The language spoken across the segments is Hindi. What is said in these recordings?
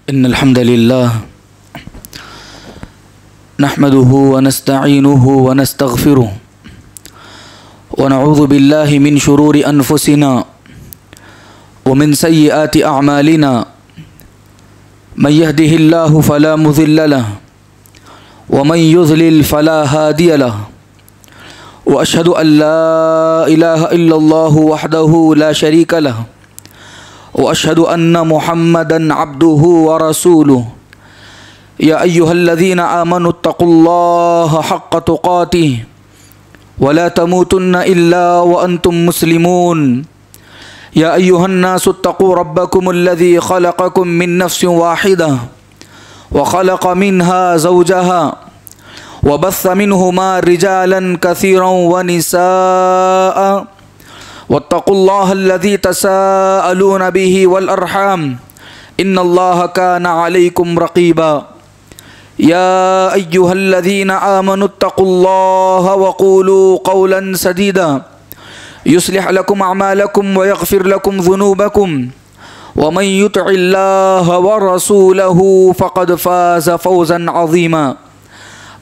इन्नल हम्दुलिल्लाह नहमदुहु व नस्तईनुहु व नस्तगफिरुह व नऊज़ु बिल्लाहि मिन शुरूरि अनफुसिना व मिन सय्यिआति अअमालिना मन यहदिहिल्लाहु फला मुज़िल्ल लहु व मन युज़लिल फला हादिय लहु व अशहदु अल्ला इलाहा इल्लल्लाहु वहदहु ला शरीका लहु व अशहदु अन्न मुहम्मदन अब्दुहु व रसूलुहु या अय्युहल्लज़ीना आमनुत्तक़ुल्लाहा हक़्क़ तुक़ातिहि व ला तमूतुन्ना इल्ला व अंतुम मुस्लिमून या अय्युहन्नासुत्तक़ू रब्बकुमुल्लज़ी ख़लक़कुम मिन नफ़्सिन वाहिदा व ख़लक़ मिन्हा ज़ौजहा व बस्स मिन्हुमा रिजालन कसीरन व निसाअ वत्तक़ुल्लाहल्लज़ी तसाअलून बिही वल अर्हाम इन्नल्लाह काना अलैकुम रक़ीबा या अय्युहल्लज़ीना आमनुत्तक़ुल्लाह वक़ूलू क़ौलन सदीदा युस्लिह लकुम अमालकुम व यग़फ़िर लकुम ज़ुनूबकुम व मन युतिइल्लाह व रसूलहु फ़क़द फ़ाज़ फ़ौज़न अज़ीमा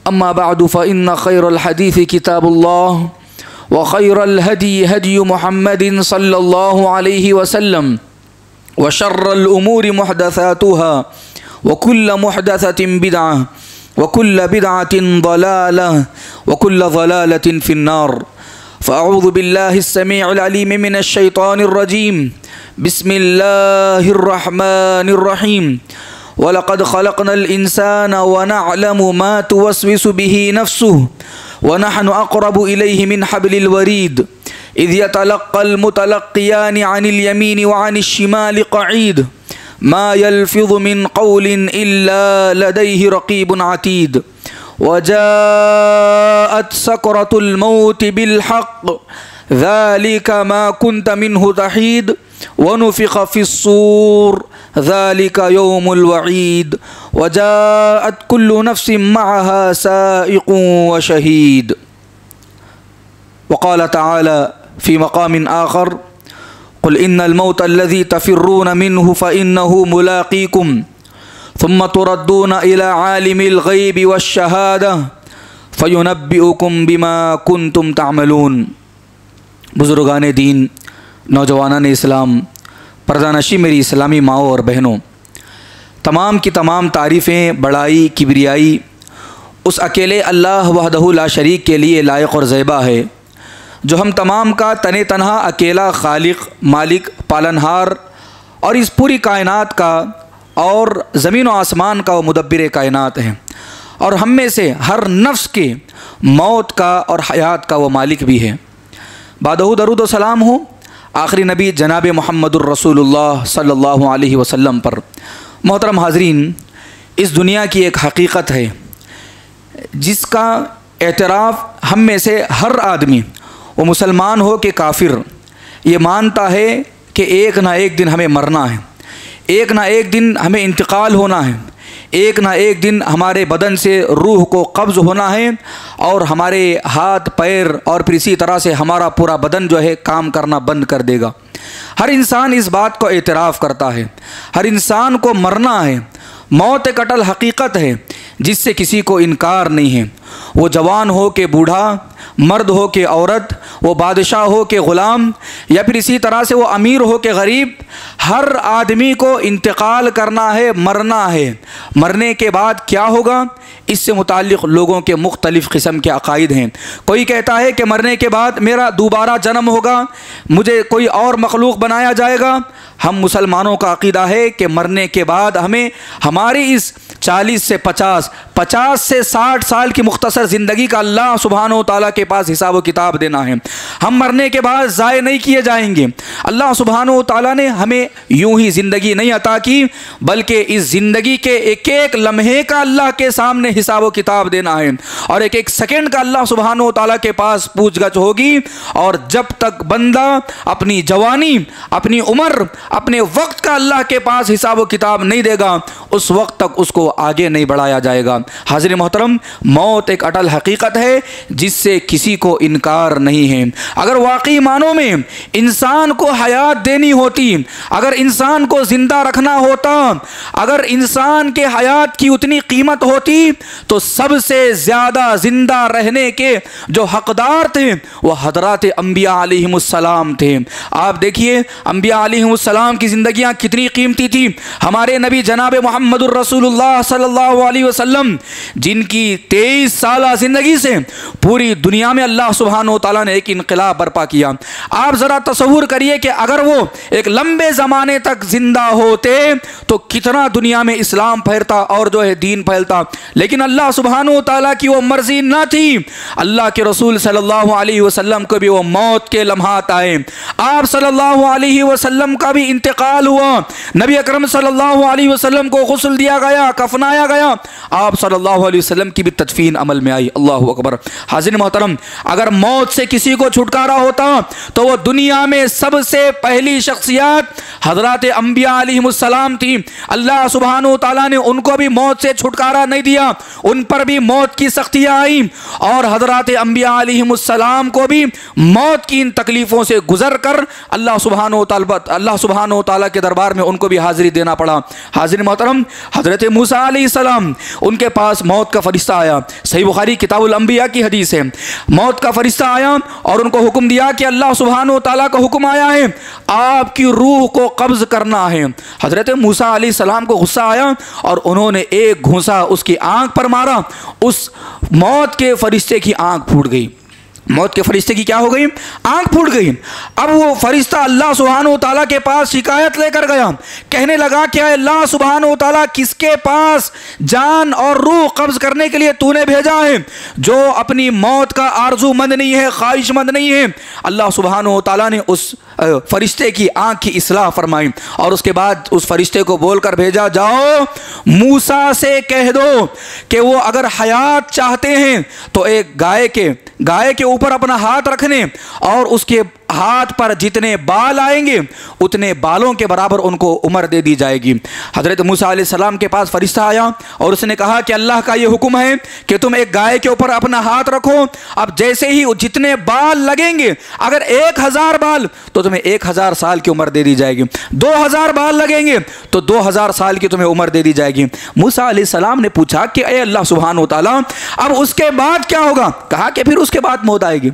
अम्मा बअदु फ़इन्न ख़ैरल हदीस किताबुल्लाह व ख़ैरल हदी हदी मुहम्मदिन सल्लल्लाहु अलैहि वसल्लम व शर्रल उमूरि मुहदसातुहा व कुल्ल मुहदसतिन बिदअह व कुल्ल बिदअतिन ज़लालह व कुल्ल ज़लालतिन फ़िन्नार फ़अऊज़ु बिल्लाहिस समीउल अलीम मिनश शैतानिर रजीम बिस्मिल्लाहिर रहमानिर रहीम वलक़द ख़लक़नल इंसाना व नअलमु मा तुवस्विसु बिही नफ़्सुहु व नहनु अक़रबु इलैहि मिन हब्लिल वरीद इज़ यतलक़्क़ल मुतलक़्क़ियानि अनिल यमीनि व अनिश शिमालि क़ईद मा यल्फ़िज़ु मिन क़ौलिन इल्ला लदैहि रक़ीबुन अतीद वजाअत सकरतुल मौति बिलहक़्क़ ज़ालिका मा कुन्त मिन्हु तहीद वनुफ़िख़ फ़िस्सूर ज़ालिका यौमुल वईद वजाअत कुल्लु नफ़्सिन मअहा साइक़ुन व शहीद वक़ाल तआला फ़ी मक़ामिन आख़र क़ुल इन्नल मौत अल्लज़ी तफ़िर्रून मिन्हु फ़इन्नहु मुलाक़ीकुम थुम्मा तुरद्दूना इला आलिमिल ग़ैबि वश्शहादह फ़युनब्बिउकुम बिमा कुन्तुम तअमलून। बुज़ुर्गान दीन, नौजवानान इस्लाम, पर्दानशी मेरी इस्लामी माओ और बहनों, तमाम की तमाम तारीफ़ें, बड़ाई, किबरियाई उस अकेले अल्लाह वहदहु ला शरीक के लिए लायक और ज़ैबा है, जो हम तमाम का तने तनहा अकेला खालिक, मालिक, पालनहार और इस पूरी कायनात का और ज़मीन व आसमान का वो मुदब्बिर कायनात है, और हम में से हर नफ्स के मौत का और हयात का वो मालिक भी है। बादहु दरूद व सलाम हो आखिरी नबी जनाब मुहम्मदुर रसूलुल्लाह सल्लल्लाहु अलैहि वसल्लम पर। मोहतरम हाज़रीन, इस दुनिया की एक हकीकत है जिसका एतराफ़ हम में से हर आदमी, वो मुसलमान हो कि काफिर, ये मानता है कि एक ना एक दिन हमें मरना है, एक ना एक दिन हमें इंतकाल होना है, एक ना एक दिन हमारे बदन से रूह को कब्ज़ होना है और हमारे हाथ पैर और फिर इसी तरह से हमारा पूरा बदन जो है काम करना बंद कर देगा। हर इंसान इस बात को एतराफ़ करता है, हर इंसान को मरना है। मौत एक अटल हकीकत है जिससे किसी को इनकार नहीं है। वो जवान हो के बूढ़ा, मर्द हो के औरत, वो बादशाह हो के ग़ुलाम, या फिर इसी तरह से वो अमीर हो के गरीब, हर आदमी को इंतकाल करना है, मरना है। मरने के बाद क्या होगा, इससे मुताल्लिक़ लोगों के मुख्तलिफ़ किस्म के अक़ाइद हैं। कोई कहता है कि मरने के बाद मेरा दोबारा जन्म होगा, मुझे कोई और मखलूक़ बनाया जाएगा। हम मुसलमानों का अक़ीदा है कि मरने के बाद हमें हमारी इस 40 से 50, 50 से 60 साल की मुख्तसर ज़िंदगी का अल्लाह सुब्हानहू तआला के पास हिसाब व किताब देना है। हम मरने के बाद ज़ाय नहीं किए जाएंगे। अल्लाह सुब्हानहू तआला ने हमें यूं ही ज़िंदगी नहीं अता की, बल्कि इस ज़िंदगी के एक एक लम्हे का अल्लाह के सामने हिसाब व किताब देना है, और एक एक सेकंड का अल्लाह सुब्हानहू तआला के पास पूछगछ होगी। और जब तक बंदा अपनी जवानी, अपनी उम्र, अपने वक्त का अल्लाह के पास हिसाब व किताब नहीं देगा, उस वक्त तक उसको आगे नहीं बढ़ाया जाएगा। हाज़िर मोहतरम, मौत एक अटल हकीकत है जिससे किसी को इनकार नहीं है। अगर वाकई मानों में इंसान को हयात देनी होती, अगर इंसान को ज़िंदा रखना होता, अगर इंसान के हयात की उतनी कीमत होती, तो सबसे ज़्यादा ज़िंदा रहने के जो हकदार थे वो हज़रात अंबिया अलैहिमुस्सलाम थे। आप देखिए अंबिया अलैहिमुस्सलाम की ज़िंदगियाँ कितनी कीमती थी। हमारे नबी जनाब मुहम्मदुर रसूलुल्लाह सल्लल्लाहु अलैहि वसल्लम, जिनकी 23 साल ज़िंदगी से पूरी दुनिया में अल्लाह सुब्हानहु व तआला ने एक इनकलाब बर्पा किया। आप ज़रा तसव्वुर करिए कि अगर वो एक लंबे ज़माने तक ज़िंदा होते तो कितना दुनिया में इस्लाम फैलता और जो है दीन फैलता। लेकिन अल्लाह सुब्हानहु व तआला की वो मर्ज़ी न थी। अल्लाह के रसूल सल्लल्लाहु अलैहि वसल्लम को भी वो मौत के लम्हात आए। आप सल्लल्लाहु अलैहि वसल्लम का भी इंतकाल हुआ। नबी अकरम सल्लल्लाहु अलैहि वसल्लम को गुस्ल दिया गया, कफनाया गया। आप सल्लल्लाहु अलैहि वसल्लम की भी तदफीन अमल में आई। अल्लाहु अकबर। हाज़िर मोहतरम, अगर मौत से किसी को छुटकारा होता तो वो दुनिया में सबसे पहली शख्सियत हज़रात अंबिया अलैहिमुस्सलाम थी। अल्लाह सुब्हानहु व तआला ने उनको भी मौत से छुटकारा नहीं दिया, उन पर भी मौत की सख्तियाँ आई और हज़रात अंबिया अलैहिमुस्सलाम को भी मौत की इन तकलीफ़ों से गुजर कर अल्लाह सुब्हानहु व तआला के दरबार में उनको भी हाज़िरी देना पड़ा। हाज़िर मोहतरम, हज़रत मूसा अलैहिस्सलाम, उनके पास मौत का फरिश्ता आया। सही बुखारी किताबुल अंबिया की हदीस है। मौत का फरिश्ता आया और उनको हुक्म दिया कि अल्लाह सुब्हानहु व तआला का हुक्म आया है, आपकी रूह को कब्ज़ करना है। हज़रत मूसा अलैहिस्सलाम को गुस्सा आया और उन्होंने एक घूंसा उसकी आँख पर मारा। उस मौत के फरिश्ते की आँख फूट गई। मौत के फरिश्ते की क्या हो गई? आंख फूट गई। अब वो फरिश्ता अल्लाह सुब्हानहु व तआला के पास शिकायत लेकर गया, कहने लगा कि अल्लाह सुब्हानहु व तआला किसके पास जान और रूह कब्ज़ करने के लिए तूने भेजा है, जो अपनी मौत का आरजूमंद नहीं है, ख्वाहिशमंद नहीं है। अल्लाह सुब्हानहु व तआला ने उस फरिश्ते की आंख की इस्लाह फरमाई और उसके बाद उस फरिश्ते को बोलकर भेजा, जाओ मूसा से कह दो कि वो अगर हयात चाहते हैं तो एक गाय के ऊपर अपना हाथ रखने और उसके हाथ पर जितने बाल आएंगे उतने बालों के बराबर उनको उम्र दे दी जाएगी। हज़रत मूसा अलैहिस्सलाम के पास फरिश्ता आया और उसने कहा कि अल्लाह का ये हुक्म है कि तुम एक गाय के ऊपर अपना हाथ रखो। अब जैसे ही जितने बाल लगेंगे, अगर 1000 बाल तो तुम्हें 1000 साल की उम्र दे दी जाएगी, 2000 बाल लगेंगे तो 2000 साल की तुम्हें उम्र दे दी जाएगी। मूसा अलैहिस्सलाम ने पूछा कि अय अल्लाह सुब्हानहु व तआला, अब उसके बाद क्या होगा? कहा कि फिर उसके बाद मौत आएगी।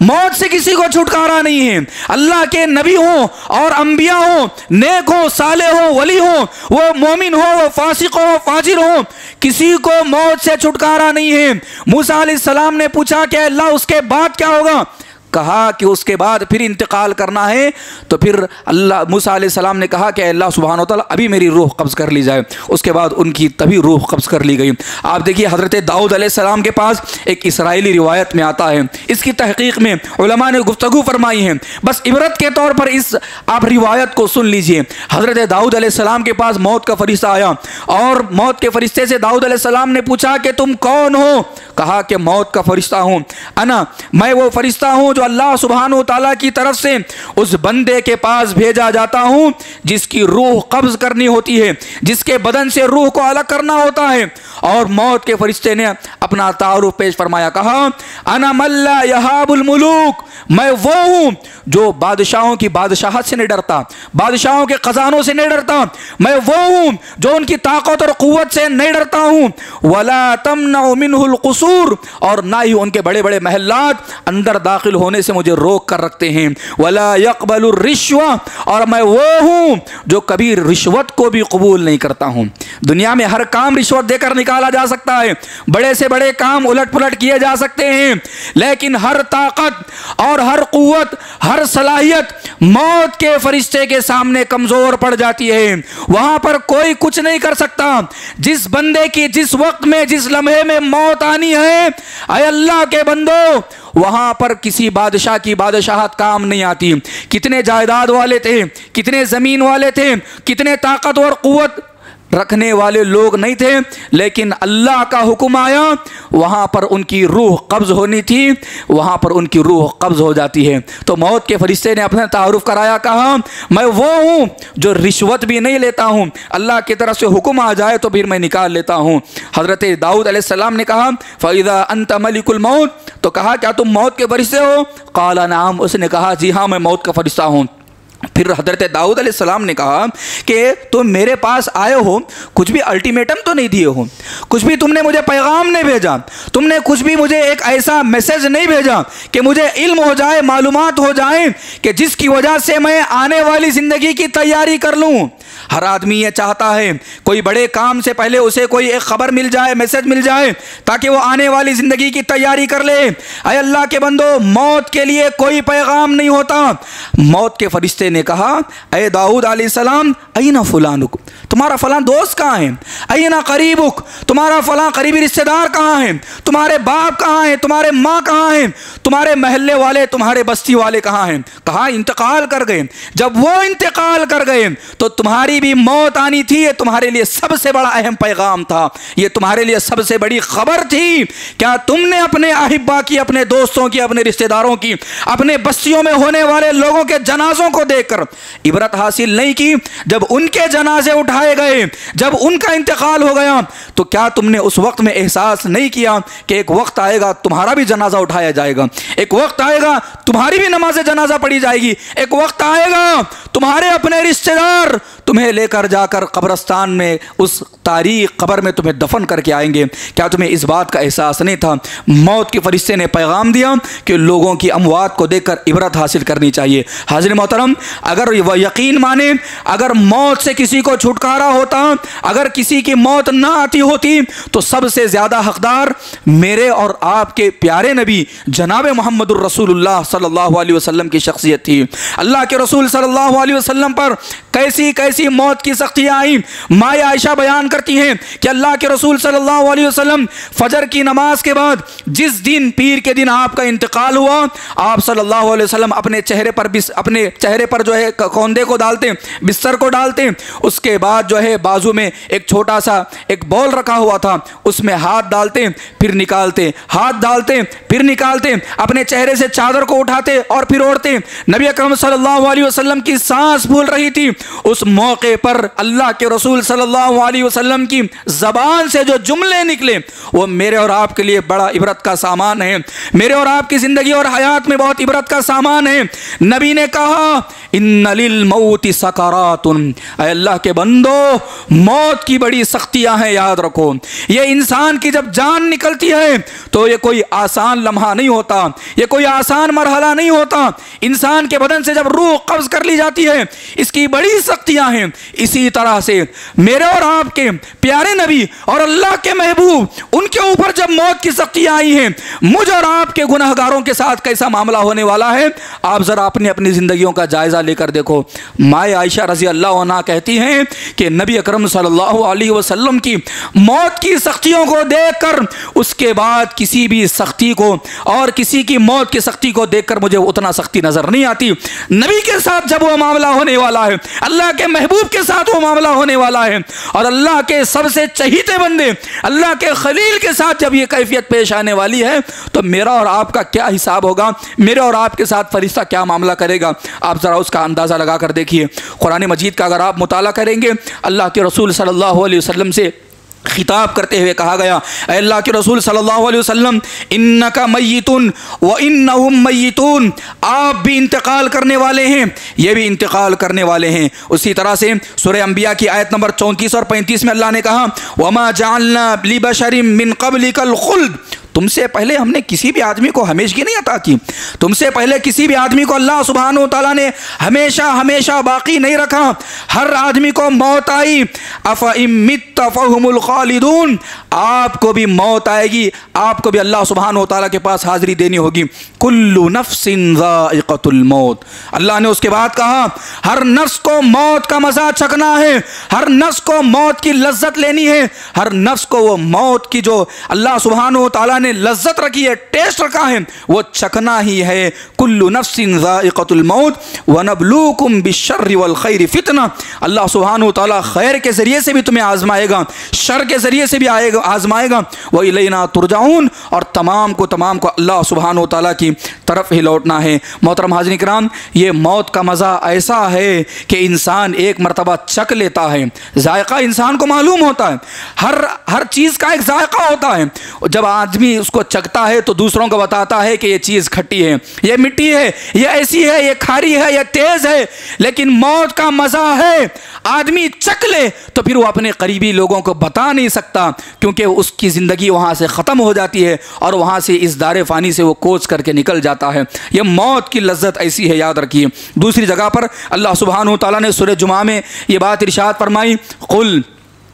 मौत से किसी को छुटकारा नहीं है। अल्लाह के नबी हो और अंबिया हो, नेक हो, साले हो, वली हो, वो मोमिन हो, वो फासिक हो, फाजिर हो, किसी को मौत से छुटकारा नहीं है। मूसा अलैहिस्सलाम ने पूछा कि अल्लाह उसके बाद क्या होगा? कहा कि उसके बाद फिर इंतकाल करना है। तो फिर अल्लाह मूसा अलैहिस्सलाम ने कहा कि अल्लाह सुब्हानहु व तआला अभी मेरी रूह कब्ज़ कर ली जाए। उसके बाद उनकी तभी रूह कब्ज़ कर ली गई। आप देखिए हज़रत दाऊद अलैहिस्सलाम के पास एक इसराइली रिवायत में आता है, इसकी तहक़ीक़ में उलमा ने गुफ्तगू फरमाई है। बस इबरत के तौर पर इस आप रिवायत को सुन लीजिए। हज़रत दाऊद अलैहिस्सलाम के पास मौत का फरिश्ता आया और मौत के फरिश्ते से दाऊद अलैहिस्सलाम ने पूछा कि तुम कौन हो? कहा कि मौत का फरिश्ता हूँ, अना, मैं वो फरिश्ता हूँ जो अल्लाह सुब्हानहु व तआला की तरफ से उस बंदे के पास भेजा जाता हूँ जिसकी रूह कब्ज़ करनी होती है, जिसके बदन से रूह को अलग करना होता है। और मौत के फरिश्ते ने अपना तारुफ पेश फरमाया, कहा अना मल्ला यहाबुल मुलूक, मैं वो हूँ जो बादशाहों की बादशाहत से नहीं डरता, बादशाहों के खजानों से नहीं डरता। मैं वो हूँ जो उनकी ताकत और क़ुव्वत से नहीं डरता हूँ। वला तमनउ मिनहुल क़ुसूर, और ना ही उनके बड़े बड़े महलात अंदर दाखिल होने से मुझे रोक कर रखते हैं। वला यक़बलुर रिश्वा, और मैं वो हूँ जो कभी रिश्वत को भी कबूल नहीं करता हूँ। दुनिया में हर काम रिश्वत देकर निकाला जा सकता है, बड़े से बड़े काम उलट पुलट किए जा सकते हैं, लेकिन हर ताकत और हर क़ुव्वत, हर सलाहियत मौत के फरिश्ते के सामने कमज़ोर पड़ जाती है। वहाँ पर कोई कुछ नहीं कर सकता। जिस बंदे की जिस वक्त में जिस लम्हे में मौत आनी है, अय अल्लाह के बंदो, वहाँ पर किसी बादशाह की बादशाहत काम नहीं आती। कितने जायदाद वाले थे, कितने ज़मीन वाले थे, कितने ताकत और क़ुव्वत रखने वाले लोग नहीं थे, लेकिन अल्लाह का हुक्म आया, वहाँ पर उनकी रूह कब्ज़ होनी थी, वहाँ पर उनकी रूह कब्ज़ हो जाती है। तो मौत के फरिश्ते ने अपना तारुफ कराया, कहा मैं वो हूँ जो रिश्वत भी नहीं लेता हूँ, अल्लाह की तरफ से हुक्म आ जाए तो फिर मैं निकाल लेता हूँ। हज़रत दाऊद अलैहिस्सलाम ने कहा फ़इज़ा अंत मलिकुल मौत, तो कहा क्या तुम मौत के फरिश्ते हो? क़ाला नाम, उसने कहा जी हाँ मैं मौत का फरिश्ता हूँ। फिर हज़रत दाऊद अलैहिस्सलाम ने कहा कि तुम मेरे पास आए हो, कुछ भी अल्टीमेटम तो नहीं दिए हो, कुछ भी तुमने मुझे पैगाम नहीं भेजा, तुमने कुछ भी मुझे एक ऐसा मैसेज नहीं भेजा कि मुझे इल्म हो जाए, मालूमात हो जाए कि जिसकी वजह से मैं आने वाली ज़िंदगी की तैयारी कर लूँ। हर आदमी ये चाहता है कोई बड़े काम से पहले उसे कोई एक ख़बर मिल जाए, मैसेज मिल जाए, ताकि वो आने वाली ज़िंदगी की तैयारी कर ले। अय अल्लाह के बंदो, मौत के लिए कोई पैगाम नहीं होता। मौत के फरिश्ते ने कहा अय दाऊद अलैहिस्सलाम अयना फुलानुक, तुम्हारा फलां दोस्त कहाँ है? अयना करीबुक, तुम्हारा फलां करीबी रिश्तेदार कहाँ है? तुम्हारे बाप कहाँ हैं? तुम्हारे माँ कहाँ हैं? तुम्हारे महल्ले वाले, तुम्हारे बस्ती वाले कहाँ हैं? कहा इंतकाल कर गए। जब वो इंतकाल कर गए तो तुम्हारी भी मौत आनी थी। ये तुम्हारे लिए सबसे बड़ा अहम पैगाम था, ये तुम्हारे लिए सबसे बड़ी खबर थी। क्या तुमने अपने अहिब्बा की, अपने दोस्तों की, अपने रिश्तेदारों की, अपने बस्तियों में होने वाले लोगों के जनाजों को देखकर इबरत हासिल नहीं की? जब उनके जनाजे उठाए गए, जब उनका इंतकाल हो गया, तो क्या तुमने उस वक्त में एहसास नहीं किया कि एक वक्त आएगा तुम्हारा भी जनाजा उठाया जाएगा, एक वक्त आएगा तुम्हारी भी नमाज जनाजा पढ़ी जाएगी, एक वक्त आएगा तुम्हारे अपने रिश्तेदार तुम्हें लेकर जाकर कब्रस्तान में, उस तारीख कब्र में तुम्हें दफन करके आएंगे? क्या तुम्हें इस बात का एहसास नहीं था? मौत के फरिश्ते ने पैगाम दिया कि लोगों की अमवात को देखकर इबरत हासिल करनी चाहिए। हाज़िर मोहतरम, अगर वह यकीन माने, अगर मौत से किसी को छुटकारा होता, अगर किसी की मौत ना आती होती, तो सबसे ज़्यादा हकदार मेरे और आपके प्यारे नबी जनाब मोहम्मदुर रसूलुल्लाह सल्लल्लाहु अलैहि वसल्लम की शख्सियत थी। अल्लाह के रसूल सल्लल्लाहु अलैहि वसल्लम पर कैसी कैसी मौत की सख्तियाँ आई। माँ आयशा बयान करती हैं कि अल्लाह के रसूल सल्लल्लाहु अलैहि वसल्लम फजर की नमाज के बाद, जिस दिन पीर के दिन आपका इंतकाल हुआ, आप सल्लल्लाहु अलैहि वसल्लम अपने चेहरे पर जो है कौंधे को डालते, बिस्तर को डालते, उसके बाद जो है बाजू में एक छोटा सा एक बॉल रखा हुआ था, उसमें हाथ डालते फिर निकालते, हाथ डालते फिर निकालते, अपने चेहरे से चादर को उठाते और फिर ओढ़ते। नबी अकरम सल्लल्लाहु अलैहि वसल्लम की सांस फूल रही थी। उस मौके पर अल्लाह के रसूल सल्लल्लाहु अलैहि वसल्लम की ज़बान से जो जुमले निकले वो मेरे और आपके लिए बड़ा इबरत का सामान है, मेरे और आपकी ज़िंदगी और हयात में बहुत इबरत का सामान है। नबी ने कहा इन्ना लिल मौति सकरातुन, अल्लाह के बंदो मौत की बड़ी सख्तियाँ हैं, याद रखो। ये इंसान की जब जान निकलती है तो ये कोई आसान लम्हा नहीं होता, ये कोई आसान मरहला नहीं होता। इंसान के बदन से जब रूह कब्ज कर ली जाती है, इसकी बड़ी सख्तियाँ हैं। इसी तरह से मेरे और आपके प्यारे नबी और अल्लाह के महबूब, उनके ऊपर जब मौत की सख्तियाँ आई हैं, मुझ और आपके गुनहगारों के साथ कैसा मामला होने वाला है, आप ज़रा अपनी ज़िंदगियों का जायज़ा लेकर देखो। माए आयशा रज़ी अल्लाह अन्हा कहती हैं कि नबी अकरम सल्लल्लाहु अलैहि वसल्लम की मौत की सख्तियों को देखकर, उसके बाद किसी भी सख्ती को और किसी की मौत की सख्ती को देखकर मुझे उतना सख्ती नज़र नहीं आती। नबी के साथ जब वो मामला होने वाला है, अल्लाह के महबूब के साथ वो मामला होने वाला है, और अल्लाह के सबसे चहीते बंदे अल्लाह के खलील के साथ जब ये कैफियत पेश आने वाली है, तो मेरा और आपका क्या हिसाब होगा, मेरे और आपके साथ फरिश्ता क्या मामला करेगा, आप ज़रा उसका अंदाज़ा लगा कर देखिए। कुरान मजीद का अगर आप मुताला करेंगे, अल्लाह के रसूल सल्लल्लाहु अलैहि वसल्लम से खिताब करते हुए कहा गया, अल्लाह के रसूल सल्लल्लाहु अलैहि वसल्लम इन्नका मय्यितुन व इन्नहुम मय्यितून, आप भी इंतकाल करने वाले हैं, ये भी इंतकाल करने वाले हैं। उसी तरह से सूरह अंबिया की आयत नंबर 34 और 35 में अल्लाह ने कहा वमा जअलना लिबशरिन मिन क़ब्लिकल खुल्द, तुमसे पहले हमने किसी भी आदमी को हमेशगी नहीं अता की, तुमसे पहले किसी भी आदमी को अल्लाह सुब्हानहू तआला ने हमेशा हमेशा बाकी नहीं रखा। हर आदमी को मौत आई। अफ़ा इन मित्ता फ़हुमुल खालिदून, आपको भी मौत आएगी, आपको भी अल्लाह सुब्हानहू तआला के पास हाज़िरी देनी होगी। कुल्लु नफ्सिन ज़ाइक़तुल मौत, अल्लाह ने उसके बाद कहा हर नफ्स को मौत का मज़ा चखना है, हर नफ्स को मौत की लज्जत लेनी है, हर नफ्स को वो मौत की जो अल्लाह सुब्हानहू तआला ने ने लज्जत रखी है, टेस्ट रखा है, वो चखना ही है। कुल्लु नफ्सिन ज़ाइक़तुल मौत व नबलूकुम बिश्शर्रि वल खैरि फितना। अल्लाह सुब्हानहु व तआला खैर के ज़रिए से भी तुम्हें आजमाएगा, शर के ज़रिए से भी आजमाएगा। व इलैना तुरजाऊन, और तमाम को अल्लाह सुब्हानहु व तआला की तरफ ही लौटना है। मोहतरम हाज़िरीन किराम, ये मौत का मज़ा ऐसा है कि इंसान एक मरतबा चख लेता है, जायका इंसान को मालूम होता है, हर चीज़ का एक जायका होता है। जब आदमी उसको चखता है तो दूसरों को बताता है कि ये चीज़ खट्टी है, ये मिट्टी है, ये ऐसी है, ये खारी है, ये तेज़ है। लेकिन मौत का मज़ा है, आदमी चख ले तो फिर वो अपने करीबी लोगों को बता नहीं सकता, क्योंकि उसकी ज़िंदगी वहाँ से ख़त्म हो जाती है और वहाँ से इस दारे फ़ानी से वो कोच करके निकल जाता है। ये मौत की लज्जत ऐसी है, याद रखिए। दूसरी जगह पर अल्लाह सुब्हानहु व तआला ने सूरह जुमा में ये बात इरशाद फरमाई, कुल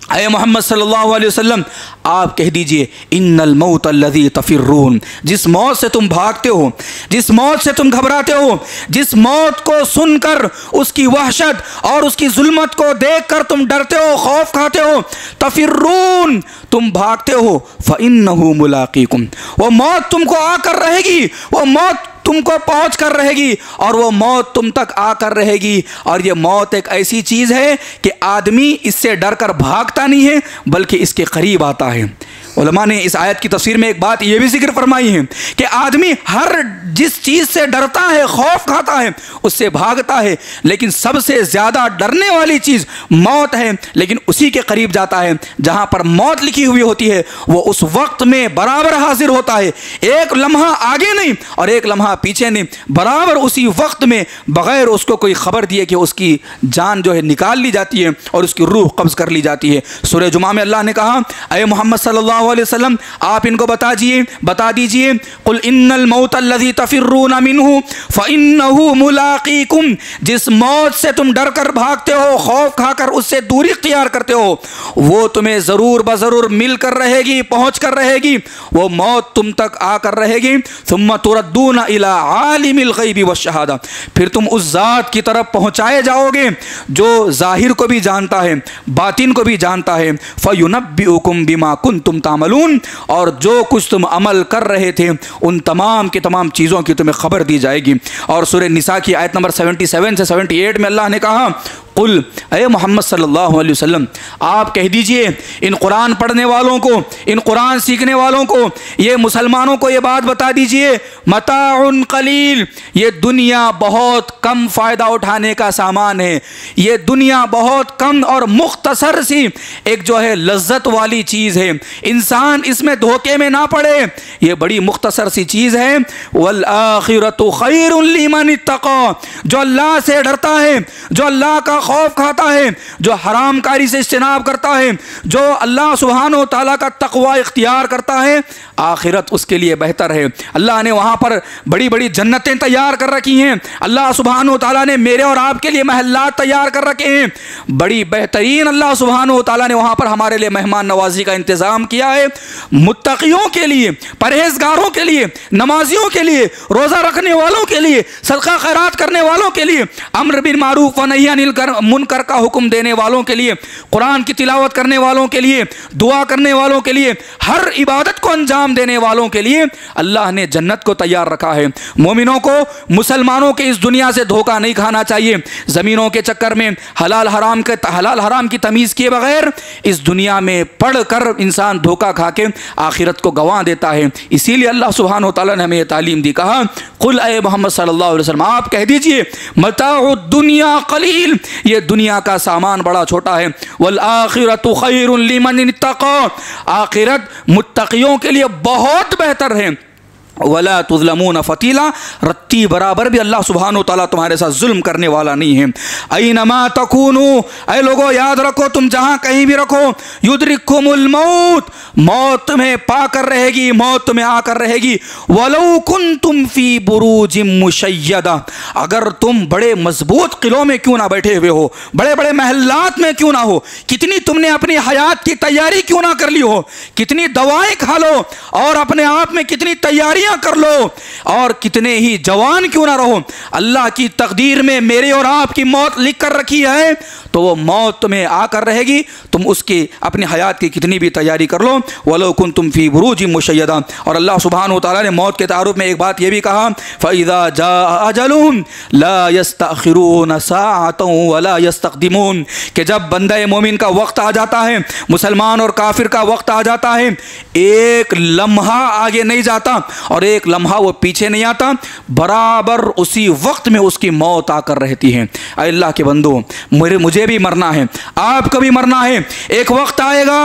ऐ मोहम्मद सल्लल्लाहु अलैहि वसल्लम, आप कह दीजिए, इन्नल मौत अल्लज़ी तफ़िर्रून, जिस मौत से तुम भागते हो, जिस मौत से तुम घबराते हो, जिस मौत को सुनकर उसकी वहशत और उसकी जुल्मत को देखकर तुम डरते हो, खौफ खाते हो, तफ़िर्रून, तुम भागते हो, फ़इन्नहु मुलाक़ीकुम, वो मौत तुमको आकर रहेगी, वो मौत तुमको पहुंच कर रहेगी और वो मौत तुम तक आकर रहेगी। और ये मौत एक ऐसी चीज़ है कि आदमी इससे डर कर भागता नहीं है, बल्कि इसके करीब आता है। उलमा ने इस आयत की तफसीर में एक बात ये भी जिक्र फरमाई है कि आदमी हर जिस चीज़ से डरता है, खौफ खाता है, उससे भागता है, लेकिन सबसे ज़्यादा डरने वाली चीज़ मौत है। लेकिन उसी के करीब जाता है जहाँ पर मौत लिखी हुई होती है, वो उस वक्त में बराबर हाजिर होता है, एक लम्हा आगे नहीं और एक लम्हा पीछे नहीं, बराबर उसी वक्त में बग़ैर उसको कोई ख़बर दिए कि उसकी जान जो है निकाल ली जाती है और उसकी रूह कब्ज़ कर ली जाती है। सूरह जुमा में अल्लाह ने कहा, ऐ मोहम्मद सल्लल्लाहु अलैहि वसल्लम, आप इनको बता दीजिए, कुल इन्नल मौत अल्लज़ी तफ़िर्रून मिन्हु फ़इन्नहु मुलाक़ीकुम, जिस मौत से तुम डर कर भागते हो, खौफ खाकर उससे दूरी इख्तियार करते हो, वो तुम्हें ज़रूर बज़रूर मिल कर रहेगी, पहुँच कर रहेगी, वो मौत तुम तक आकर रहेगी। सुम्मा तुरद्दून इला आलिमिल ग़ैबि वश्शहादा, फिर तुम उस ज़ात की तरफ पहुँचाए जाओगे जो ज़ाहिर को भी जानता है, बातिन को भी जानता है। फ़युनब्बिउकुम बिमा कुन्तुम तामलून, और जो कुछ तुम अमल कर रहे थे उन तमाम की तमाम चीज़ों की तुम्हें खबर दी जाएगी। और सूरह निसा की आयत नंबर 77 से 78 में अल्लाह ने कहा, कुल ऐ मोहम्मद सल्लल्लाहु अलैहि वसल्लम, आप कह दीजिए इन कुरान पढ़ने वालों को, इन कुरान सीखने वालों को, ये मुसलमानों को ये बात बता दीजिए, मताउन कलील, ये दुनिया बहुत कम फ़ायदा उठाने का सामान है, ये दुनिया बहुत कम और मुख्तसर सी एक जो है लज्जत वाली चीज़ है, इंसान इसमें धोखे में ना पड़े, ये बड़ी मुख्तसर सी चीज़ है। वल आखिरतु खैरुन लिमन इत्तक़ा, जो अल्लाह से डरता है, जो अल्लाह का खौफ खाता है, जो हराम कारी से इज्तनाब करता है, जो अल्लाह सुब्हानहु व तआला का तक़वा इख्तियार करता है, आखिरत उसके लिए बेहतर है। अल्लाह ने वहाँ पर बड़ी बड़ी जन्नतें तैयार कर रखी हैं, अल्लाह सुब्हानहु व तआला ने मेरे और आपके लिए महल्लात तैयार कर रखे हैं, बड़ी बेहतरीन अल्लाह सुब्हानहु व तआला ने वहाँ पर हमारे लिए मेहमान नवाजी का इंतज़ाम किया है। मुत्तक़ियों के लिए, परहेज़गारों के लिए, नमाजियों के लिए, रोज़ा रखने वालों के लिए, सदका खैरात करने वालों के लिए, अम्र बिल मारूफ व नही अनिल मुनकर का हुक्म देने वालों के लिए, कुरान की तिलावत करने वालों के लिए, दुआ करने वालों के लिए, हर इबादत को अंजाम देने वालों के लिए अल्लाह ने जन्नत को तैयार रखा है। मोमिनों को, मुसलमानों के इस दुनिया से धोखा नहीं खाना चाहिए। ज़मीनों के चक्कर में हलाल हराम की तमीज़ किए बगैर इस दुनिया में पढ़ कर इंसान धोखा खा के आखिरत को गंवा देता है। इसीलिए अल्लाह सुब्हानहु व तआला ने हमें ये तालीम दी, कहा, कुल ऐ मोहम्मद सल्लल्लाहु अलैहि वसल्लम, आप कह दीजिए, मताउ दुनिया कलील, ये दुनिया का सामान बड़ा छोटा है। वल आखिरतु खैरुन लिमन इत्तक़ा, आखिरत मुत्तक़ियों के लिए बहुत बेहतर है। वला तुज़लमून फ़तीला, रत्ती बराबर भी अल्लाह सुब्हानहु व तआला तुम्हारे साथ जुल्म करने वाला नहीं है। ऐनमा तकूनू, ऐ लोगो याद रखो, तुम जहाँ कहीं भी रखो, युद्रिकुमुल मौत, मौत तुम्हें पाकर रहेगी, मौत तुम्हें आकर रहेगी। वलौ कुन्तुम फ़ी बुरूजिम मुशय्यदा, अगर तुम बड़े मजबूत किलों में क्यों ना बैठे हुए हो, बड़े बड़े महल्लात में क्यों ना हो, कितनी तुमने अपनी हयात की तैयारी क्यों ना कर ली हो, कितनी दवाएं खा लो और अपने आप में कितनी तैयारी तैयारियां कर लो, और कितने ही जवान क्यों ना रहो, अल्लाह की तकदीर में मेरे और आपकी मौत लिख कर रखी है, तो वो मौत तुम्हें आकर रहेगी। तुम उसकी अपनी हयात की कितनी भी तैयारी कर लो। वलो कुंतुम फी बुरूजिम मुशय्यदा। और अल्लाह सुब्हानहु व तआला ने मौत के तारुफ में एक बात ये भी कहा, फ़इज़ा जाअ अजलुहुम ला यस्तअखिरून साअतन वला यस्तक़दिमून, कि जब बंदे मोमिन का वक्त आ जाता है, मुसलमान और काफिर का वक्त आ जाता है, एक लम्हा आगे नहीं जाता और एक लम्हा वो पीछे नहीं आता, बराबर उसी वक्त में उसकी मौत आकर रहती है। अल्लाह के बंदो, मुझे भी मरना है, आपको भी मरना है। एक वक्त आएगा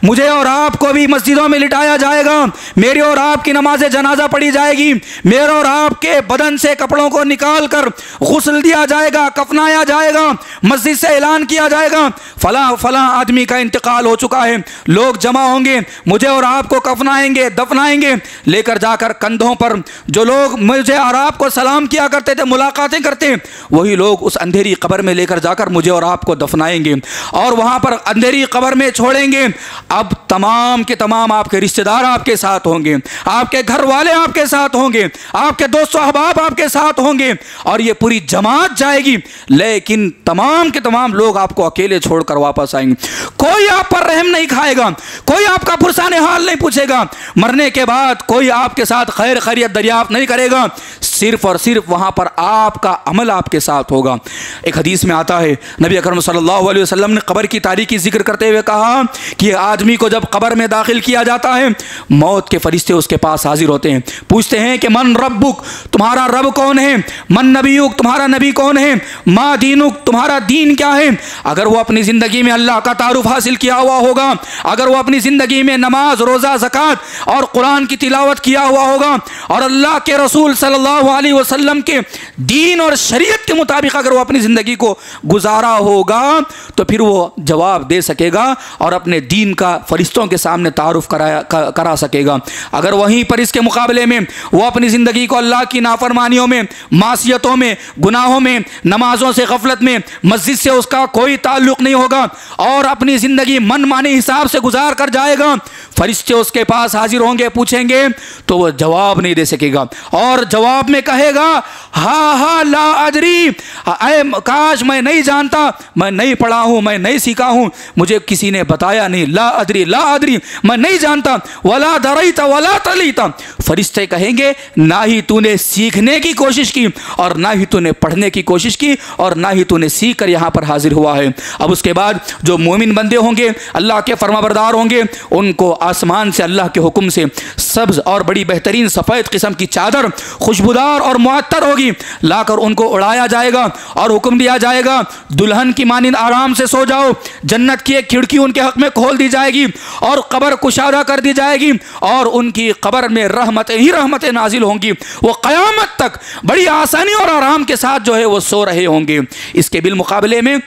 मुझे और आपको भी मस्जिदों में लिटाया जाएगा, मेरी और आपकी नमाज जनाजा पढ़ी जाएगी, मेरे और आपके बदन से कपड़ों को निकाल कर गुस्ल दिया जाएगा, कफनाया जाएगा, मस्जिद से ऐलान किया जाएगा फला फला आदमी का इंतकाल हो चुका है। लोग जमा होंगे, मुझे और आपको कफनाएंगे, दफनाएंगे, लेकर जाकर कंधों पर जो लोग मुझे और आपको सलाम किया करते थे, मुलाकातें करते, वही लोग उस अंधेरी कब्र में लेकर जाकर मुझे और आपको दफनाएंगे और वहां पर अंधेरी कब्र में छोड़ेंगे। अब तमाम के तमाम आपके रिश्तेदार आपके साथ होंगे, आपके घर वाले आपके साथ होंगे, आपके दोस्त अहबाब आपके साथ होंगे, और ये पूरी जमात जाएगी, लेकिन तमाम के तमाम लोग आपको अकेले छोड़कर वापस आएंगे। कोई आप पर रहम नहीं खाएगा, कोई आपका पुरसाने हाल नहीं पूछेगा, मरने के बाद कोई आपके साथ खैर खैरियत दरियाफ्त नहीं करेगा, सिर्फ और सिर्फ वहां पर आपका अमल आपके साथ होगा। एक हदीस में आता है, नबी अकरम सल्लल्लाहु अलैहि वसल्लम ने कब्र की तारीकी जिक्र करते हुए कहा कि आदमी को जब कब्र में दाखिल किया जाता है, मौत के फरिश्ते उसके पास हाजिर होते हैं, पूछते हैं कि मन रब्बुक, तुम्हारा रब कौन है, मन नबीयुक, तुम्हारा नबी कौन है, मा दीनुक, तुम्हारा दीन क्या है। अगर वो अपनी ज़िंदगी में अल्लाह का तारुफ हासिल किया हुआ होगा, अगर वो अपनी ज़िंदगी में नमाज, रोज़ा, ज़कात और कुरान की तिलावत किया हुआ होगा, और अल्लाह के रसूल सल्लल्लाहु अलैहि वसल्लम के दीन और शरीयत के मुताबिक अगर वो अपनी ज़िंदगी को गुजारा होगा, तो फिर वो जवाब दे सकेगा और अपने दीन का फरिश्तों के सामने तारुफ करा सकेगा। अगर वहीं पर इसके मुकाबले में वो अपनी ज़िंदगी को अल्लाह की नाफरमानियों में, मासियतों में, गुनाहों में, नमाजों से गफलत में, मस्जिद से उसका कोई ताल्लुक़ नहीं होगा और अपनी ज़िंदगी मनमाने हिसाब से गुजार कर जाएगा, फरिश्ते उसके पास हाजिर होंगे, पूछेंगे, तो वह जवाब नहीं दे सकेगा और जवाब में कहेगा हा ला अदरी, काश मैं नहीं जानता, मैं नहीं पढ़ा हूँ, मैं नहीं सीखा हूँ, मुझे किसी ने बताया नहीं, ला अदरी, मैं नहीं जानता, वला दरईता वला तलीता। फरिश्ते कहेंगे ना ही तूने सीखने की कोशिश की और ना ही तूने पढ़ने की कोशिश की और ना ही तूने सीख कर यहाँ पर हाजिर हुआ है। अब उसके बाद जो मोमिन बंदे होंगे, अल्लाह के फरमाबरदार होंगे, उनको आसमान से अल्लाह के हुक्म से सब्ज़ और बड़ी बेहतरीन सफ़ेद किस्म की चादर खुशबूदार और मुअत्तर होगी, लाकर उनको उड़ाया जाएगा और हुक्म दिया जाएगा दुल्हन की मानिंद आराम से सो जाओ। जन्नत की एक खिड़की उनके हक में खोल दी जाएगी और कब्र कुशादा कर दी जाएगी और उनकी कब्र में रहमतें ही रहमतें नाजिल होंगी। वो क़यामत तक बड़ी आसानी और आराम के साथ जो है वो सो रहे होंगे। इसके बिलमुकाबले में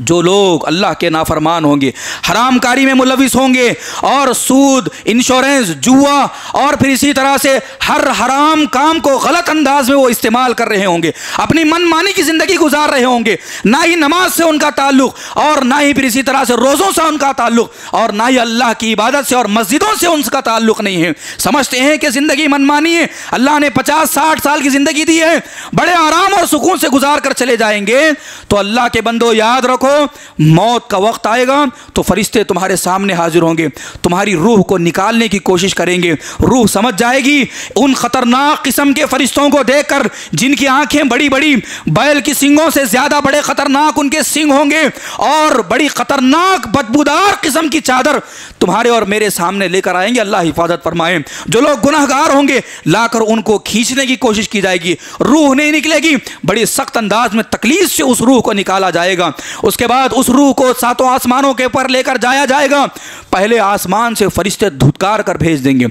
जो लोग अल्लाह के नाफरमान होंगे, हरामकारी में मुलविस होंगे और सूद, इंश्योरेंस, जुआ और फिर इसी तरह से हर हराम काम को गलत अंदाज में वो इस्तेमाल कर रहे होंगे, अपनी मनमानी की ज़िंदगी गुजार रहे होंगे, ना ही नमाज से उनका ताल्लुक़ और ना ही फिर इसी तरह से रोज़ों से उनका ताल्लुक़ और ना ही अल्लाह की इबादत से और मस्जिदों से उनका ताल्लुक़ नहीं है। समझते हैं कि ज़िंदगी मनमानी है, अल्लाह ने 50-60 साल की ज़िंदगी दी है, बड़े आराम और सुकून से गुजार कर चले जाएंगे। तो अल्लाह के बंदो याद रखो, मौत का वक्त आएगा तो फरिश्ते तुम्हारे सामने हाजिर होंगे, तुम्हारी रूह को निकालने की कोशिश करेंगे। रूह समझ जाएगी उन खतरनाक किस्म के फरिश्तों को देखकर जिनकी आंखें बड़ी बड़ी, बैल की सींगों से ज्यादा बड़े खतरनाक उनके सींग होंगे और बड़ी खतरनाक बदबूदार किस्म की चादर तुम्हारे और मेरे सामने लेकर आएंगे। अल्लाह हिफाजत फरमाए। जो लोग गुनहगार होंगे लाकर उनको खींचने की कोशिश की जाएगी, रूह नहीं निकलेगी, बड़ी सख्त अंदाज में तकलीफ से उस रूह को निकाला जाएगा। उसके बाद उस रूह को सातों आसमानों के ऊपर लेकर जाया जाएगा। पहले आसमान से फरिश्ते धुतकार कर भेज देंगे,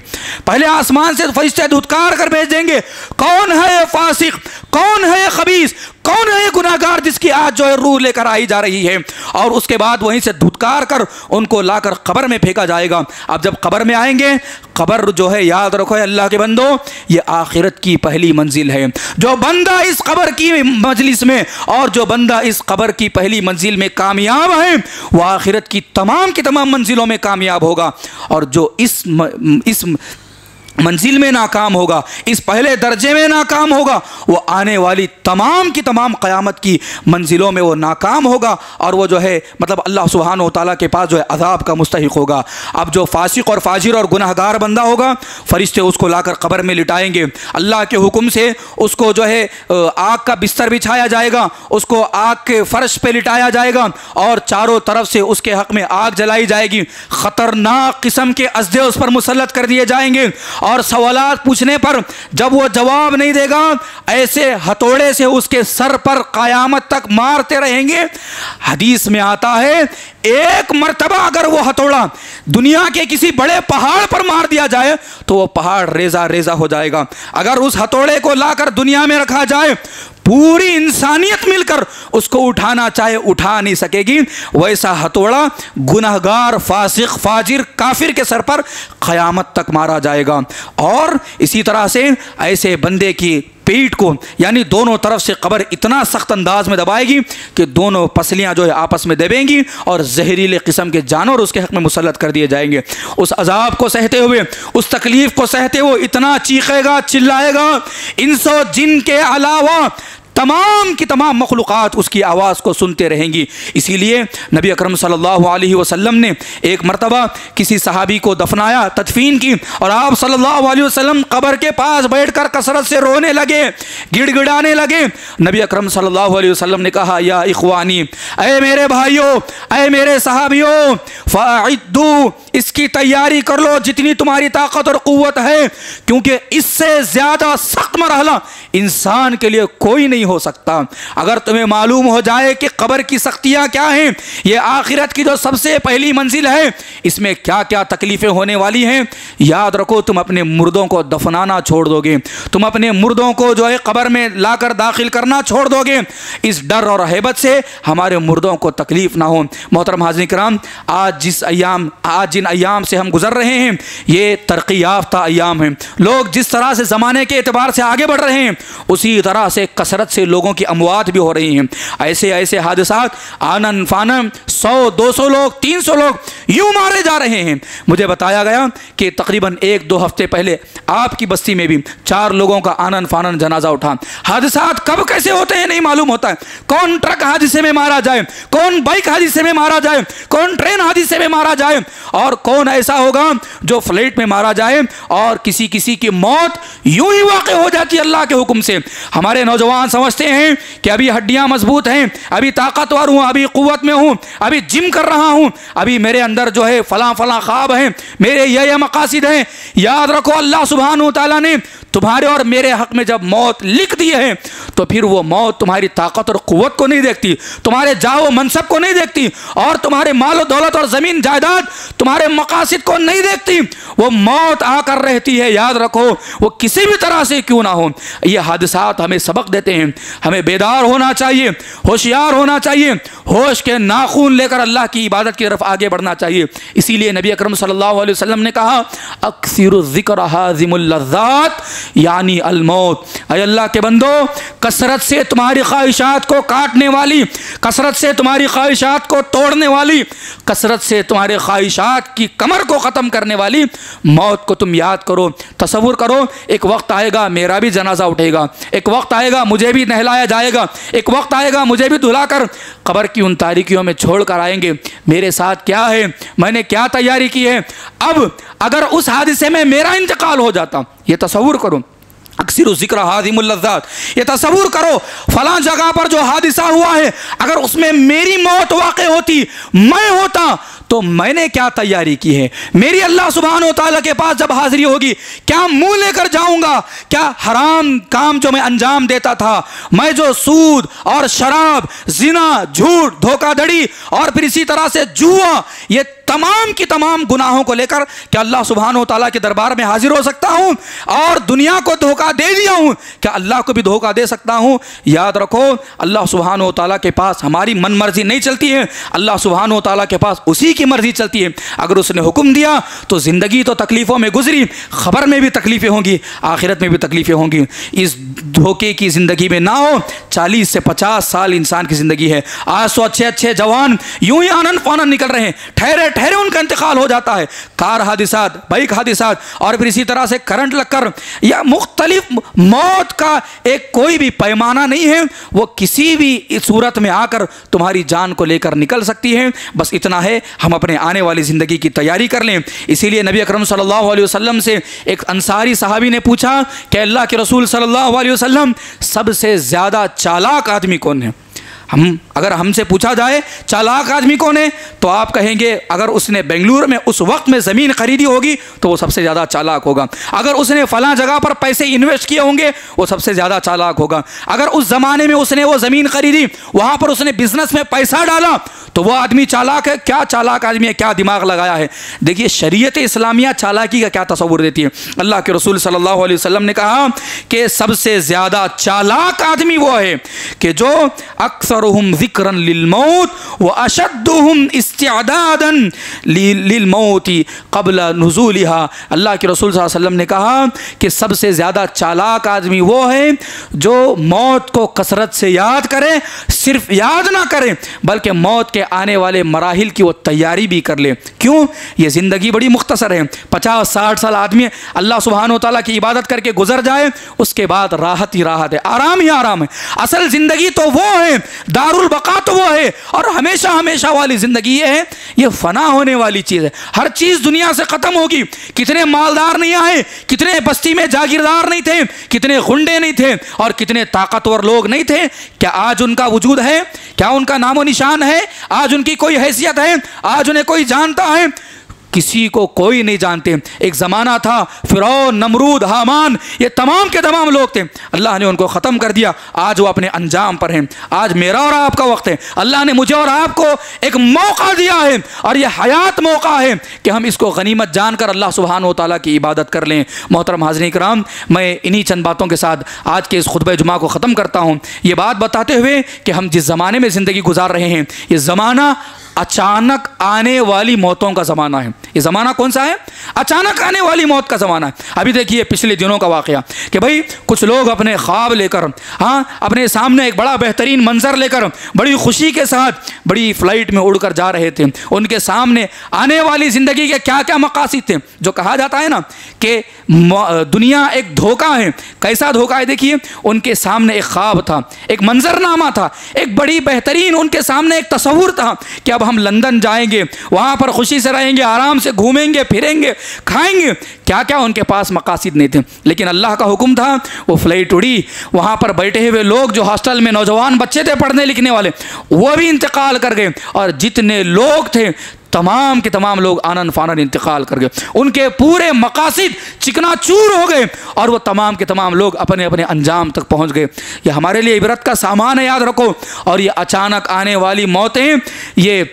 पहले आसमान से फरिश्ते धुतकार कर भेज देंगे, कौन है ये फासिक, कौन है ये खबीस, कौन है ये गुनाहगार जिसकी आज जो है रूह लेकर आई जा रही है। और उसके बाद वहीं से धुतकार कर उनको लाकर कब्र में फेंका जाएगा। अब जब कब्र में आएंगे, कब्र जो है याद रखो अल्लाह के बंदो, ये आखिरत की पहली मंजिल है। जो बंदा इस कब्र की मजलिस में और जो बंदा इस कब्र की पहली मंजिल में कामयाब है, वो आखिरत की तमाम मंजिलों में कामयाब होगा। और जो इस मंजिल में नाकाम होगा, इस पहले दर्जे में नाकाम होगा, वो आने वाली तमाम की तमाम क़यामत की मंजिलों में वो नाकाम होगा और वो जो है मतलब अल्लाह सुब्हानहू व तआला के पास जो है अज़ाब का मुस्तहिक़ होगा। अब जो फासिक और फाजिर और गुनहगार बंदा होगा, फरिश्ते उसको लाकर कब्र में लिटाएंगे, अल्लाह के हुक्म से उसको जो है आग का बिस्तर बिछाया जाएगा, उसको आग के फर्श पे लिटाया जाएगा और चारों तरफ से उसके हक़ में आग जलाई जाएगी। ख़तरनाक किस्म के अज़दे उस पर मुसल्लत कर दिए जाएंगे और सवालात पूछने पर जब वो जवाब नहीं देगा, ऐसे हथौड़े से उसके सर पर क़यामत तक मारते रहेंगे। हदीस में आता है एक मर्तबा अगर वो हथौड़ा दुनिया के किसी बड़े पहाड़ पर मार दिया जाए तो वो पहाड़ रेजा रेजा हो जाएगा। अगर उस हथौड़े को लाकर दुनिया में रखा जाए, पूरी इंसानियत मिलकर उसको उठाना चाहे उठा नहीं सकेगी। वैसा हथौड़ा गुनहगार, फासिक, फाजिर, काफिर के सर पर क़यामत तक मारा जाएगा। और इसी तरह से ऐसे बंदे की पीठ को यानी दोनों तरफ से कब्र इतना सख्त अंदाज में दबाएगी कि दोनों पसलियां जो है आपस में दबेंगी और जहरीले किस्म के जानवर उसके हक़ में मुसल्लत कर दिए जाएंगे। उस अजाब को सहते हुए, उस तकलीफ को सहते हुए इतना चीखेगा, चिल्लाएगा, इंसो जिन के अलावा तमाम की तमाम मखलूक़ात उसकी आवाज़ को सुनते रहेंगी। इसीलिए नबी अकरम सल्लल्लाहु अलैहि वसल्लम ने एक मरतबा किसी सहाबी को दफनाया, तदफीन की, और आप सल्लल्लाहु अलैहि वसल्लम कब्र के पास बैठकर कसरत से रोने लगे, गिड़गिड़ाने लगे। नबी अकरम सल्लल्लाहु अलैहि वसल्लम ने कहा, या इख्वानी, ऐ मेरे भाइयों, ऐ मेरे सहाबियों, फ़अइद्दू, इसकी तैयारी कर लो जितनी तुम्हारी ताकत और क़ुव्वत है, क्योंकि इससे ज़्यादा सख्त मरहला इंसान के लिए कोई नहीं हो सकता। अगर तुम्हें मालूम हो जाए कि कब्र की सख्तियां क्या हैं, ये आखिरत की जो सबसे पहली मंजिल है, इसमें क्या क्या तकलीफें होने वाली हैं, याद रखो तुम अपने मुर्दों को दफनाना छोड़ दोगे, तुम अपने मुर्दों को जो है कब्र में लाकर दाखिल करना छोड़ दोगे, इस डर और हैबत से हमारे मुर्दों को तकलीफ ना हो। मोहतरम हाज़िरीन किराम, आज जिन अयाम से हम गुजर रहे हैं ये तरक्की याफ्ता अयाम हैं। लोग जिस तरह से ज़माने के एतबार से आगे बढ़ रहे हैं, उसी तरह से कसरत से लोगों की अमवात भी हो रही हैं। ऐसे ऐसे हादसात आनन फानन 100-200 लोग, 300 लोग यूं मारे जा रहे हैं। मुझे बताया गया कि तकरीबन 1-2 हफ्ते पहले आपकी बस्ती में भी 4 लोगों का आनन फानन जनाजा उठा। हादसात कब कैसे होते हैं नहीं मालूम होता है। कौन ट्रक हादसे में मारा जाए, कौन बाइक हादसे में मारा जाए, कौन ट्रेन हादसे में मारा जाए, और कौन ऐसा होगा जो फ्लाइट में मारा जाए। और किसी किसी की मौत यूं ही वाक़ हो जाती है अल्लाह के हुक्म से। हमारे नौजवान समझते हैं कि अभी हड्डियां मजबूत हैं, अभी ताकतवर हूं, अभी कुव्वत में हूं, अभी जिम कर रहा हूं, अभी मेरे अंदर जो है फलां फलां ख्वाब हैं, मेरे ये मकासिद हैं। याद रखो अल्लाह सुब्हानहू व तआला ने तुम्हारे और मेरे हक में जब मौत लिख दी है तो फिर वो मौत तुम्हारी ताकत और कुव्वत को नहीं देखती, तुम्हारे जाओ मनसब को नहीं देखती, और तुम्हारे मालो दौलत और ज़मीन जायदाद तुम्हारे मकासिद को नहीं देखती। वो मौत आकर रहती है। याद रखो, वो किसी भी तरह से क्यों ना हो। ये हादसात हमें सबक देते हैं। हमें बेदार होना चाहिए, होशियार होना चाहिए, होश के नाखून लेकर अल्लाह की इबादत की तरफ आगे बढ़ना चाहिए। इसीलिए नबी अकरम सल्लल्लाहु अलैहि वसल्लम ने कहा, अक्सिरु ज़िक्र हाज़िमुल लज़्ज़ात यानी अल मौत। अल्लाह के बंदो, कसरत से तुम्हारी ख्वाहिशात को काटने वाली, कसरत से तुम्हारी ख्वाहिशात को तोड़ने वाली, कसरत से तुम्हारे ख्वाहिशात की कमर को ख़त्म करने वाली मौत को तुम याद करो। तसव्वुर करो, एक वक्त आएगा मेरा भी जनाजा उठेगा, एक वक्त आएगा मुझे भी नहलाया जाएगा, एक वक्त आएगा मुझे भी धुलाकर कब्र की उन तारीकियों में छोड़ कर आएंगे। मेरे साथ क्या है, मैंने क्या तैयारी की है। अब अगर उस हादिसे में मेरा इंतकाल हो जाता, ये तसव्वुर करो, अक्सिरु ज़िक्र हाज़िमुल लज़्ज़ात, ये तसव्वुर करो फलां जगह पर जो हादिसा हुआ है, अगर उसमें मेरी मौत वाक़ होती, मैं होता, तो मैंने क्या तैयारी की है। मेरी अल्लाह सुब्हानहू व तआला के पास जब हाजिरी होगी, क्या मुंह लेकर जाऊंगा। क्या हराम काम जो मैं अंजाम देता था, मैं जो सूद और शराब, जिना, झूठ, धोखाधड़ी और फिर इसी तरह से जुआ, ये तमाम की तमाम गुनाहों को लेकर क्या अल्लाह सुब्हानहू व तआला के दरबार में हाजिर हो सकता हूँ। और दुनिया को धोखा दे दिया हूँ, क्या अल्लाह को भी धोखा दे सकता हूँ। याद रखो, अल्लाह सुब्हानहू व तआला के पास हमारी मन मर्जी नहीं चलती है, अल्लाह सुब्हानहू व तआला के पास उसी की मर्जी चलती है। अगर उसने हुक्म दिया तो जिंदगी तो तकलीफों में गुजरी, खबर में भी तकलीफें होंगी, आखिरत में भी तकलीफें होंगी। इस धोखे की जिंदगी में ना हो। 40 से 50 साल इंसान की जिंदगी है। आज तो अच्छे अच्छे जवान यूं ही आनन फानन निकल रहे हैं, ठहरे ठहरे उनका इंतकाल हो जाता है। कार हादिसात, बाइक हादिसात, और फिर इसी तरह से करंट लगकर, या मुख्तलिफ मौत का एक कोई भी पैमाना नहीं है, वो किसी भी सूरत में आकर तुम्हारी जान को लेकर निकल सकती है। बस इतना है, हम अपने आने वाली ज़िंदगी की तैयारी कर लें। इसीलिए नबी अकरम सल्लल्लाहु अलैहि वसल्लम से एक अंसारी सहाबी ने पूछा कि अल्लाह के रसूल सल्लल्लाहु अलैहि वसल्लम, सबसे ज़्यादा चालाक आदमी कौन है? अगर हमसे पूछा जाए चालाक आदमी कौन है, तो आप कहेंगे अगर उसने बेंगलुरु में उस वक्त में ज़मीन खरीदी होगी तो वो सबसे ज़्यादा चालाक होगा। अगर उसने फलां जगह पर पैसे इन्वेस्ट किए होंगे वो सबसे ज़्यादा चालाक होगा। अगर उस ज़माने में उसने वो ज़मीन खरीदी, वहाँ पर उसने बिजनेस में पैसा डाला, तो वो आदमी चालाक है। क्या चालाक आदमी है, क्या दिमाग लगाया है। देखिए शरीयत इस्लामिया चालाकी का क्या तस्वुर देती है। अल्लाह के रसूल सल्लल्लाहु अलैहि वसल्लम ने कहा कि सबसे ज़्यादा चालाक आदमी वो है कि जो अक्सरुहुम ज़िक्रन लिल मौत व अशद्दुहुम इस्तिअदादन लिल मौति क़ब्ल नुज़ूलिहा। अल्लाह के रसूल सल्लल्लाहु अलैहि वसल्लम ने कहा कि सबसे ज़्यादा चालाक आदमी वो है जो मौत को कसरत से याद करे, सिर्फ याद ना करे बल्कि मौत के आने वाले मराहिल की वो तैयारी भी कर ले। क्यों? ये ज़िंदगी बड़ी मुख्तसर है। 50-60 साल आदमी अल्लाह सुब्हानो तआला की इबादत करके गुजर जाए, उसके बाद राहत ही राहत है, आराम ही आराम है। असल ज़िंदगी तो वो है, दारुल बका तो वो है, और हमेशा हमेशा वाली ज़िंदगी ये है, ये फ़ना होने वाली चीज़ है। हर चीज़ दुनिया से ख़त्म होगी। कितने मालदार नहीं आए, कितने बस्ती में जागीरदार नहीं थे, कितने गुंडे नहीं थे, और कितने ताकतवर लोग नहीं थे, क्या आज उनका वजूद है? क्या उनका नामो निशान है? आज उनकी कोई हैसियत है? आज उन्हें कोई जानता है? किसी को कोई नहीं जानते। एक ज़माना था, फ़िरौन, नमरूद, हामान, ये तमाम के तमाम लोग थे, अल्लाह ने उनको ख़त्म कर दिया। आज वो अपने अंजाम पर हैं। आज मेरा और आपका वक्त है। अल्लाह ने मुझे और आपको एक मौका दिया है, और ये हयात मौका है कि हम इसको गनीमत जानकर अल्लाह सुब्हानहू व तआला की इबादत कर लें। मोहतरम हाज़रीन किराम, मैं इन्हीं चंद बातों के साथ आज के इस खुतबे जुमा को ख़त्म करता हूँ, ये बात बताते हुए कि हम जिस ज़माने में ज़िंदगी गुजार रहे हैं, ये ज़माना अचानक आने वाली मौतों का ज़माना है। ये ज़माना कौन सा है? अचानक आने वाली मौत का ज़माना है। अभी देखिए पिछले दिनों का वाक़या कि भाई कुछ लोग अपने ख्वाब लेकर, हाँ, अपने सामने एक बड़ा बेहतरीन मंजर लेकर बड़ी खुशी के साथ बड़ी फ़्लाइट में उड़कर जा रहे थे। उनके सामने आने वाली ज़िंदगी के क्या क्या मकासद थे। जो कहा जाता है ना कि दुनिया एक धोखा है। कैसा धोखा है? देखिए उनके सामने एक ख्वाब था, एक मंजरनामा था, एक बड़ी बेहतरीन उनके सामने एक तस्वुर था कि अब हम लंदन जाएंगे, वहाँ पर खुशी से रहेंगे, आराम से घूमेंगे फिरेंगे, खाएंगे। क्या क्या उनके पास मकासद नहीं थे, लेकिन अल्लाह का हुक्म था, वो फ्लाइट उड़ी। वहाँ पर बैठे हुए लोग, जो हॉस्टल में नौजवान बच्चे थे पढ़ने लिखने वाले, वो भी इंतकाल कर गए, और जितने लोग थे तमाम के तमाम लोग आनन फानन इंतकाल कर गए। उनके पूरे मकासद चिकनाचूर हो गए, और वो तमाम के तमाम लोग अपने अपने अंजाम तक पहुंच गए। ये हमारे लिए इबरत का सामान है, याद रखो। और ये अचानक आने वाली मौतें, ये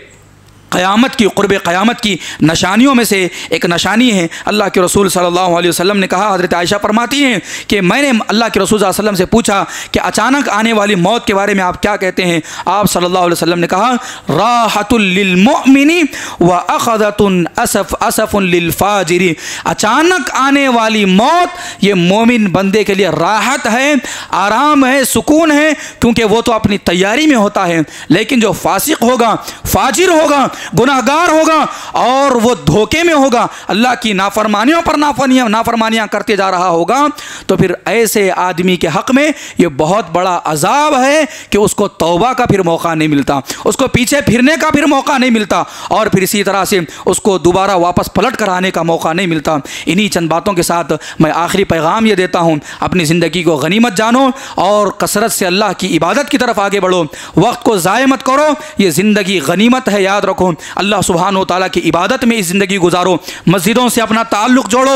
क़यामत की, क़ुर्ब क़यामत की निशानियों में से एक निशानी है। अल्लाह के रसूल सल्लल्लाहु अलैहि वसल्लम ने कहा, हज़रत आयशा फरमाती हैं कि मैंने अल्लाह के रसूल सल्लल्लाहु अलैहि वसल्लम से पूछा कि अचानक आने वाली मौत के बारे में आप क्या कहते हैं। आप सल्लल्लाहु अलैहि वसल्लम ने कहा, राहतुल लिल मुअमिनी व अख़ज़तुन असफ़ुन लिल फ़ाजिरी। अचानक आने वाली मौत ये मोमिन बंदे के लिए राहत है, आराम है, सुकून है, क्योंकि वो तो अपनी तैयारी में होता है। लेकिन जो फासिक होगा, फाजिर होगा, गुनाहगार होगा, और वो धोखे में होगा, अल्लाह की नाफरमानियों पर नाफरमानियां करते जा रहा होगा, तो फिर ऐसे आदमी के हक में ये बहुत बड़ा अजाब है कि उसको तौबा का फिर मौका नहीं मिलता, उसको पीछे फिरने का फिर मौका नहीं मिलता, और फिर इसी तरह से उसको दोबारा वापस पलट कर आने का मौका नहीं मिलता। इन्हीं चंद बातों के साथ मैं आखिरी पैगाम ये देता हूँ, अपनी ज़िंदगी को गनीमत जानो और कसरत से अल्लाह की इबादत की तरफ आगे बढ़ो। वक्त को ज़ाय मत करो, ये ज़िंदगी गनीमत है, याद रखो। अल्लाह सुब्हानहू तआला की इबादत में इस ज़िंदगी गुजारो, मस्जिदों से अपना ताल्लुक़ जोड़ो,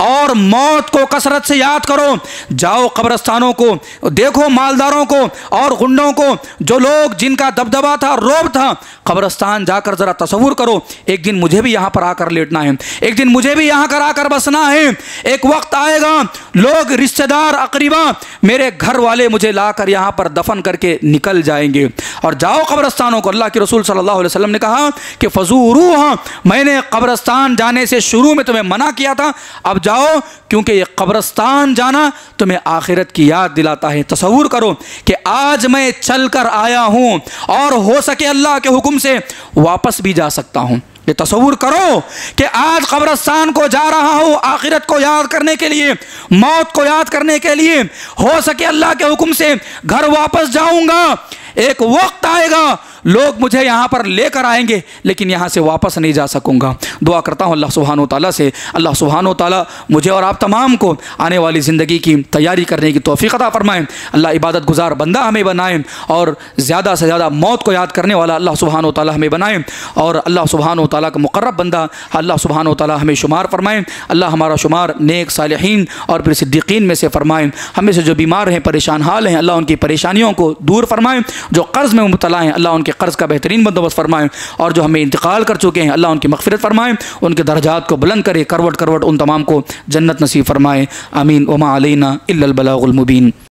और मौत को कसरत से याद करो। जाओ कब्रस्तानों को देखो, मालदारों को और गुंडों को, जो लोग जिनका दबदबा था, रोब था, कब्रस्तान जाकर ज़रा तसव्वुर करो, एक दिन मुझे भी यहाँ पर आकर लेटना है, एक दिन मुझे भी यहाँ पर आकर बसना है। एक वक्त आएगा, लोग रिश्तेदार अकरीबा, मेरे घर वाले मुझे लाकर यहाँ पर दफन करके निकल जाएंगे। और जाओ कब्रस्तानों को। अल्लाह के रसूल सल्लल्लाहु अलैहि वसल्लम ने कहा कि फ़ज़ूरूहा, मैंने कब्रस्तान जाने से शुरू में तुम्हें मना किया था, अब जाओ, क्योंकि ये कब्रस्तान जाना तुम्हें आखिरत की याद दिलाता है। तसव्वुर करो कि आज मैं चल कर आया हूँ, और हो सके अल्लाह के हुक्म से वापस भी जा सकता हूँ, ये तसव्वुर करो कि आज कब्रिस्तान को जा रहा हूँ आखिरत को याद करने के लिए, मौत को याद करने के लिए, हो सके अल्लाह के हुक्म से घर वापस जाऊंगा। एक वक्त आएगा लोग मुझे यहाँ पर लेकर आएंगे लेकिन यहाँ से वापस नहीं जा सकूँगा। दुआ करता हूँ अल्लाह सुब्हानो तआला से, अल्लाह सुब्हानो तआला मुझे और आप तमाम को आने वाली ज़िंदगी की तैयारी करने की तौफ़ीक़ अता फ़रमाएँ। अल्लाह इबादत गुज़ार बंदा हमें बनाएँ और ज़्यादा से ज़्यादा मौत को याद करने वाला अल्लाह सुब्हानो तआला हमें बनाएँ और अल्लाह सुब्हानो तआला का मुक़र्रब बंदा अल्लाह सुब्हानो तआला हमें शुमार फ़रमाएँ। अल्लाह हमारा शुमार नेक सालिहीन और फिर सिद्दीक़ीन में से फ़रमाएँ। हमें से जो बीमार हैं, परेशान हाल हैं, अल्लाह उनकी परेशानियों को दूर फ़रमाएँ। जो कर्ज़ में मुब्तला हैं अल्लाह उनके कर्ज़ का बेहतरीन बंदोबस्त फ़रमाएँ और जो हमें इंतकाल कर चुके हैं अल्लाह उनकी मग़फ़िरत फ़रमाएँ, उनके दर्जात को बुलंद करे, करवट करवट उन तमाम को जन्नत नसीब फ़रमाएँ। आमीन। वमा अलैना इल्लल बलागुल मुबीन।